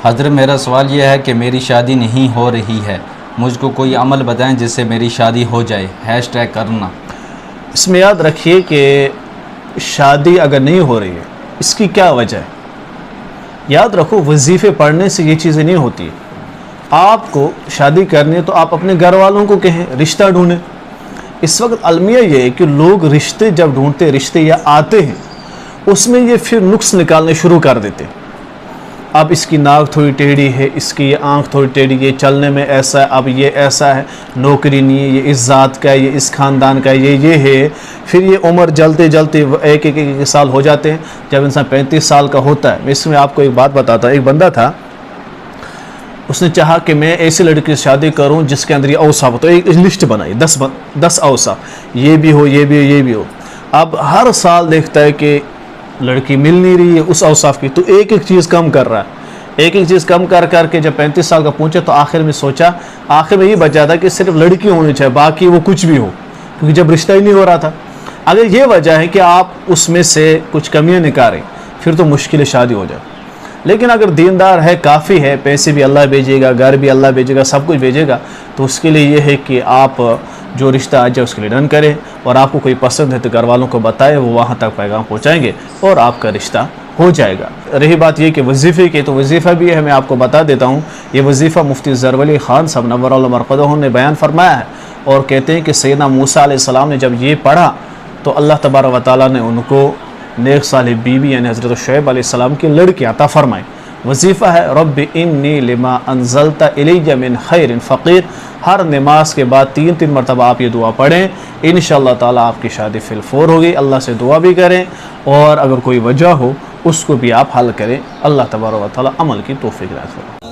حضرت میرا سوال یہ ہے کہ میری شادی نہیں ہو رہی ہے، مجھ کو کوئی عمل بتائیں جس سے میری شادی ہو جائے۔ #، کرنا۔ اس میں یاد رکھیے کہ شادی اگر نہیں ہو رہی ہے اس کی کیا وجہ ہے۔ یاد رکھو وظیفے پڑھنے سے یہ چیزیں نہیں ہوتی۔ آپ کو شادی کرنی ہے تو آپ اپنے گھر والوں کو کہیں رشتہ ڈھونڈیں۔ اس وقت المیہ یہ ہے کہ لوگ رشتے جب ڈھونڈتے رشتے یا آتے ہیں اس میں یہ پھر نقص نکالنے شروع کر دیتے۔ اب اس کی ناک تھوڑی ٹیڑھی ہے، اس کی یہ آنکھ تھوڑی ٹیڑھی ہے، چلنے میں ایسا ہے، اب یہ ایسا ہے، نوکری نہیں ہے، یہ اس ذات کا ہے، یہ اس خاندان کا ہے، یہ ہے۔ پھر یہ عمر جلتے جلتے ایک سال ہو جاتے ہیں۔ جب انسان 35 سال کا ہوتا ہے، اس میں آپ کو ایک بات بتاتا ہوں۔ ایک بندہ تھا، اس نے چاہا کہ میں ایسی لڑکی سے شادی کروں جس کے اندر یہ اوصاف ہو، تو ایک لسٹ بنائی 10 اوصاف، یہ بھی ہو، یہ بھی ہو، یہ بھی ہو۔ اب ہر سال دیکھتا ہے کہ لڑکی مل نہیں رہی ہے اس اوصاف کی، تو ایک چیز کم کر رہا ہے، ایک چیز کم کر کے جب 35 سال کا پہنچے تو آخر میں سوچا، آخر میں یہ بچا تھا کہ صرف لڑکی ہونی چاہیے، باقی وہ کچھ بھی ہو، کیونکہ جب رشتہ ہی نہیں ہو رہا تھا۔ اگر یہ وجہ ہے کہ آپ اس میں سے کچھ کمیاں نکالیں پھر تو مشکل شادی ہو جائے۔ لیکن اگر دیندار ہے، کافی ہے، پیسے بھی اللہ بھیجے گا، گھر بھی اللہ بھیجے گا، سب کچھ بھیجے گا، تو اس کے لیے یہ ہے کہ آپ جو رشتہ آ جائے اس کے لیے ڈن کریں، اور آپ کو کوئی پسند ہے تو گھر والوں کو بتائے، وہ وہاں تک پیغام پہنچائیں گے اور آپ کا رشتہ ہو جائے گا۔ رہی بات یہ کہ وظیفے کی، تو وظیفہ بھی ہے، میں آپ کو بتا دیتا ہوں۔ یہ وظیفہ مفتی ظفر علی خان صاحب نور اللہ مرقدہ نے بیان فرمایا ہے، اور کہتے ہیں کہ سیدنا موسیٰ علیہ السلام نے جب یہ پڑھا تو اللہ تبارک و تعالیٰ نے ان کو نیک صالح بیوی یعنی حضرت شعیب علیہ السلام کی لڑکی عطا فرمائی۔ وظیفہ ہے رب انی لما انزلت الی من خیر فقیر۔ ہر نماز کے بعد 3 مرتبہ آپ یہ دعا پڑھیں، انشاءاللہ تعالیٰ آپ کی شادی فی الفور ہوگی۔ اللہ سے دعا بھی کریں، اور اگر کوئی وجہ ہو اس کو بھی آپ حل کریں۔ اللہ تبارک و تعالیٰ عمل کی توفیق عطا فرمائے۔